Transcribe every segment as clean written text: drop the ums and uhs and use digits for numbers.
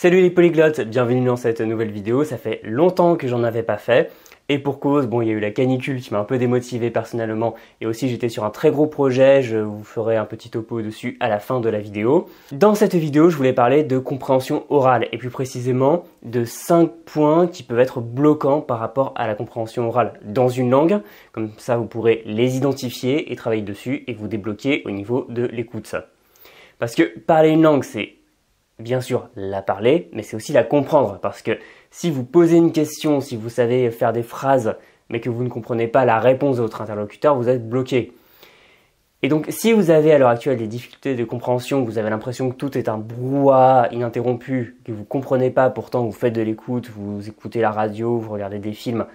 Salut les polyglottes, bienvenue dans cette nouvelle vidéo, ça fait longtemps que j'en avais pas fait. Et pour cause, bon, il y a eu la canicule qui m'a un peu démotivé personnellement et aussi j'étais sur un très gros projet, je vous ferai un petit topo dessus à la fin de la vidéo. Dans cette vidéo, je voulais parler de compréhension orale et plus précisément de 5 points qui peuvent être bloquants par rapport à la compréhension orale dans une langue. Comme ça, vous pourrez les identifier et travailler dessus et vous débloquer au niveau de l'écoute. Parce que parler une langue, c'est bien sûr la parler, mais c'est aussi la comprendre, parce que si vous posez une question, si vous savez faire des phrases, mais que vous ne comprenez pas la réponse de votre interlocuteur, vous êtes bloqué. Et donc, si vous avez à l'heure actuelle des difficultés de compréhension, que vous avez l'impression que tout est un brouhaha ininterrompu, que vous ne comprenez pas, pourtant vous faites de l'écoute, vous écoutez la radio, vous regardez des films,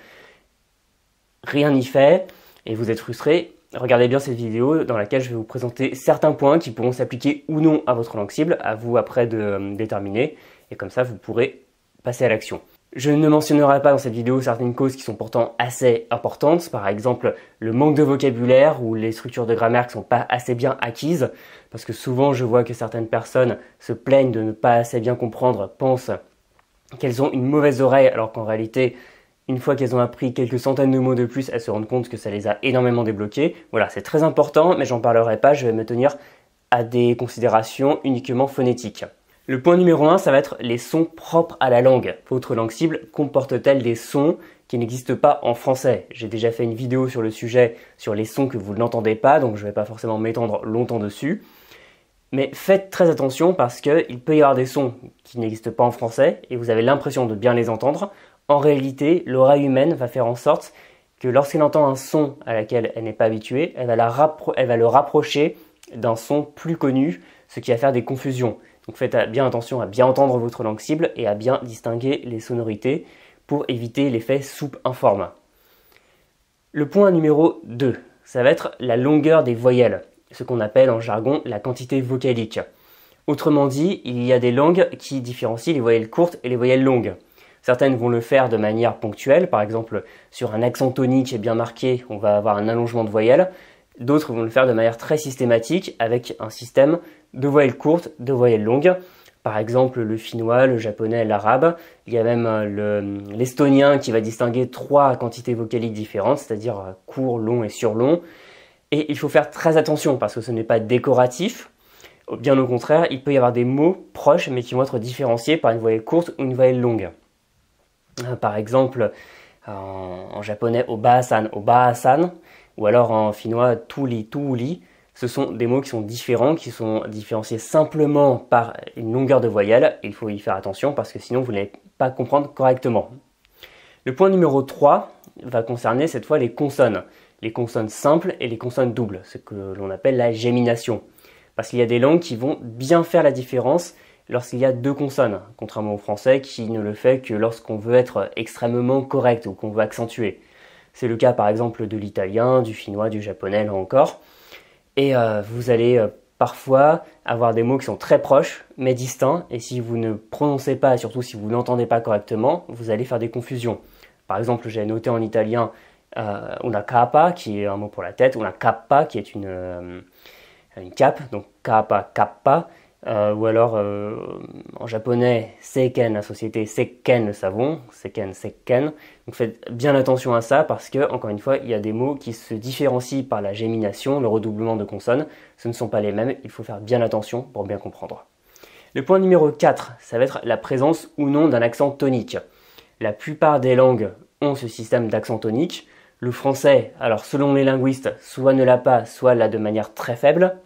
rien n'y fait, et vous êtes frustré, regardez bien cette vidéo dans laquelle je vais vous présenter certains points qui pourront s'appliquer ou non à votre langue cible, à vous après de déterminer, et comme ça vous pourrez passer à l'action. Je ne mentionnerai pas dans cette vidéo certaines causes qui sont pourtant assez importantes, par exemple le manque de vocabulaire ou les structures de grammaire qui ne sont pas assez bien acquises, parce que souvent je vois que certaines personnes se plaignent de ne pas assez bien comprendre, pensent qu'elles ont une mauvaise oreille, alors qu'en réalité, une fois qu'elles ont appris quelques centaines de mots de plus, elles se rendent compte que ça les a énormément débloqués. Voilà, c'est très important, mais j'en parlerai pas, je vais me tenir à des considérations uniquement phonétiques. Le point numéro 1, ça va être les sons propres à la langue. Votre langue cible comporte-t-elle des sons qui n'existent pas en français? J'ai déjà fait une vidéo sur le sujet, sur les sons que vous n'entendez pas, donc je ne vais pas forcément m'étendre longtemps dessus. Mais faites très attention parce qu'il peut y avoir des sons qui n'existent pas en français et vous avez l'impression de bien les entendre. En réalité, l'oreille humaine va faire en sorte que lorsqu'elle entend un son à laquelle elle n'est pas habituée, elle va le rapprocher d'un son plus connu, ce qui va faire des confusions. Donc faites bien attention à bien entendre votre langue cible et à bien distinguer les sonorités pour éviter l'effet soupe informe. Le point numéro 2, ça va être la longueur des voyelles, ce qu'on appelle en jargon la quantité vocalique. Autrement dit, il y a des langues qui différencient les voyelles courtes et les voyelles longues. Certaines vont le faire de manière ponctuelle, par exemple sur un accent tonique bien marqué, on va avoir un allongement de voyelles. D'autres vont le faire de manière très systématique avec un système de voyelles courtes, de voyelles longues. Par exemple le finnois, le japonais, l'arabe. Il y a même l'estonien qui va distinguer 3 quantités vocaliques différentes, c'est-à-dire court, long et surlong. Et il faut faire très attention parce que ce n'est pas décoratif. Bien au contraire, il peut y avoir des mots proches mais qui vont être différenciés par une voyelle courte ou une voyelle longue. Par exemple, en japonais, oba-san, ou alors en finnois, tuuli, ce sont des mots qui sont différents, qui sont différenciés simplement par une longueur de voyelle. Il faut y faire attention parce que sinon vous n'allez pas comprendre correctement. Le point numéro 3 va concerner cette fois les consonnes simples et les consonnes doubles, ce que l'on appelle la gémination. Parce qu'il y a des langues qui vont bien faire la différence lorsqu'il y a 2 consonnes, contrairement au français qui ne le fait que lorsqu'on veut être extrêmement correct ou qu'on veut accentuer. C'est le cas par exemple de l'italien, du finnois, du japonais, là encore. Et vous allez parfois avoir des mots qui sont très proches mais distincts, et si vous ne prononcez pas, et surtout si vous n'entendez pas correctement, vous allez faire des confusions. Par exemple, j'ai noté en italien una capa, qui est un mot pour la tête, una cappa, qui est une cape, donc capa, kappa. Ou alors en japonais seiken, la société seiken, le savon, seiken. Donc faites bien attention à ça parce que, encore une fois, il y a des mots qui se différencient par la gémination, le redoublement de consonnes. Ce ne sont pas les mêmes, il faut faire bien attention pour bien comprendre. Le point numéro 4, ça va être la présence ou non d'un accent tonique. La plupart des langues ont ce système d'accent tonique. Le français, alors selon les linguistes, soit ne l'a pas, soit l'a de manière très faible.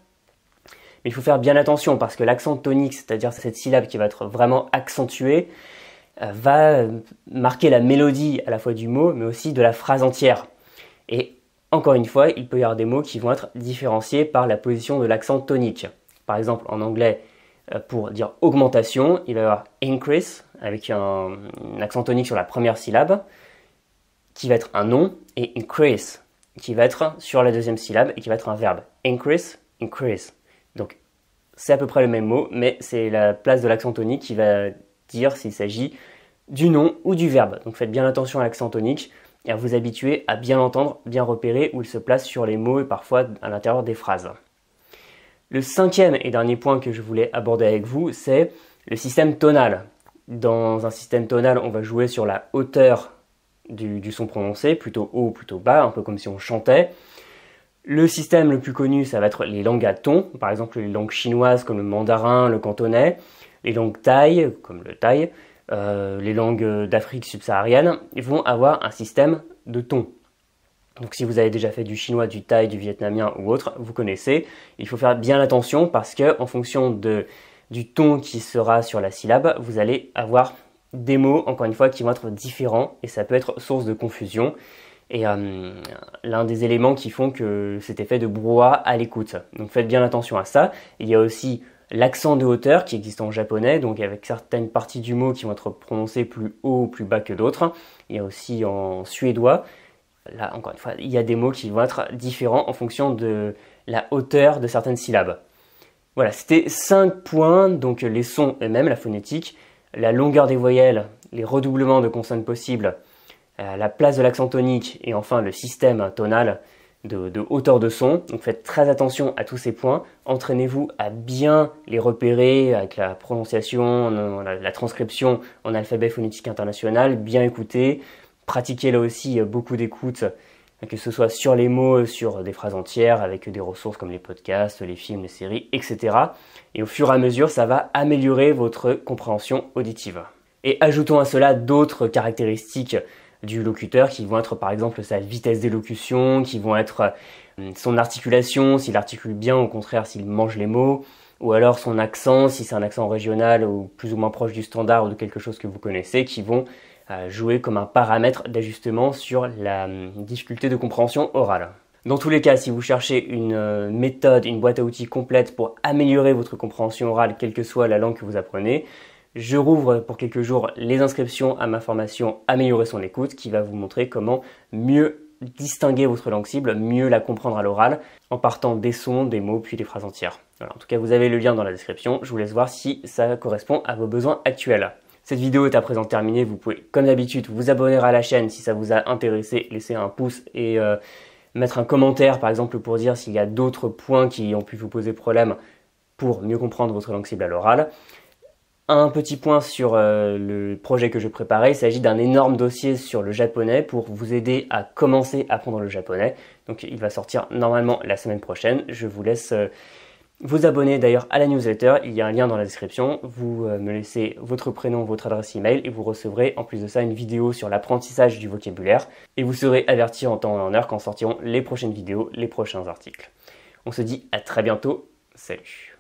Mais il faut faire bien attention parce que l'accent tonique, c'est-à-dire cette syllabe qui va être vraiment accentuée, va marquer la mélodie à la fois du mot mais aussi de la phrase entière. Et encore une fois, il peut y avoir des mots qui vont être différenciés par la position de l'accent tonique. Par exemple, en anglais, pour dire augmentation, il va y avoir increase avec un accent tonique sur la première syllabe qui va être un nom, et increase qui va être sur la deuxième syllabe et qui va être un verbe. Increase, increase. Donc, c'est à peu près le même mot, mais c'est la place de l'accent tonique qui va dire s'il s'agit du nom ou du verbe. Donc, faites bien attention à l'accent tonique et à vous habituer à bien l'entendre, bien repérer où il se place sur les mots et parfois à l'intérieur des phrases. Le 5e et dernier point que je voulais aborder avec vous, c'est le système tonal. Dans un système tonal, on va jouer sur la hauteur du son prononcé, plutôt haut, plutôt bas, un peu comme si on chantait. Le système le plus connu, ça va être les langues à ton, par exemple les langues chinoises comme le mandarin, le cantonais, les langues thaï, comme le thaï, les langues d'Afrique subsaharienne, ils vont avoir un système de ton. Donc si vous avez déjà fait du chinois, du thaï, du vietnamien ou autre, vous connaissez. Il faut faire bien attention parce que en fonction du ton qui sera sur la syllabe, vous allez avoir des mots, encore une fois, qui vont être différents et ça peut être source de confusion. Et l'un des éléments qui font que cet effet de brouhaha à l'écoute. Donc faites bien attention à ça. Il y a aussi l'accent de hauteur qui existe en japonais, donc avec certaines parties du mot qui vont être prononcées plus haut ou plus bas que d'autres. Il y a aussi en suédois. Là, encore une fois, il y a des mots qui vont être différents en fonction de la hauteur de certaines syllabes. Voilà, c'était 5 points, donc les sons eux-mêmes, la phonétique, la longueur des voyelles, les redoublements de consonnes possibles, la place de l'accent tonique et enfin le système tonal de hauteur de son. Donc faites très attention à tous ces points. Entraînez-vous à bien les repérer avec la prononciation, la transcription en alphabet phonétique international, bien écouter. Pratiquez là aussi beaucoup d'écoute, que ce soit sur les mots, sur des phrases entières, avec des ressources comme les podcasts, les films, les séries, etc. Et au fur et à mesure, ça va améliorer votre compréhension auditive. Et ajoutons à cela d'autres caractéristiques du locuteur qui vont être par exemple sa vitesse d'élocution, qui vont être son articulation, s'il articule bien, au contraire s'il mange les mots, ou alors son accent, si c'est un accent régional ou plus ou moins proche du standard ou de quelque chose que vous connaissez, qui vont jouer comme un paramètre d'ajustement sur la difficulté de compréhension orale. Dans tous les cas, si vous cherchez une méthode, une boîte à outils complète pour améliorer votre compréhension orale, quelle que soit la langue que vous apprenez, je rouvre pour quelques jours les inscriptions à ma formation Améliorer son écoute qui va vous montrer comment mieux distinguer votre langue cible, mieux la comprendre à l'oral en partant des sons, des mots puis des phrases entières. Voilà, en tout cas, vous avez le lien dans la description. Je vous laisse voir si ça correspond à vos besoins actuels. Cette vidéo est à présent terminée. Vous pouvez, comme d'habitude, vous abonner à la chaîne si ça vous a intéressé, laisser un pouce et mettre un commentaire, par exemple, pour dire s'il y a d'autres points qui ont pu vous poser problème pour mieux comprendre votre langue cible à l'oral. Un petit point sur le projet que je préparais, il s'agit d'un énorme dossier sur le japonais pour vous aider à commencer à apprendre le japonais. Donc il va sortir normalement la semaine prochaine. Je vous laisse vous abonner d'ailleurs à la newsletter, il y a un lien dans la description. Vous me laissez votre prénom, votre adresse email et vous recevrez en plus de ça une vidéo sur l'apprentissage du vocabulaire. Et vous serez averti en temps et en heure quand sortiront les prochaines vidéos, les prochains articles. On se dit à très bientôt, salut!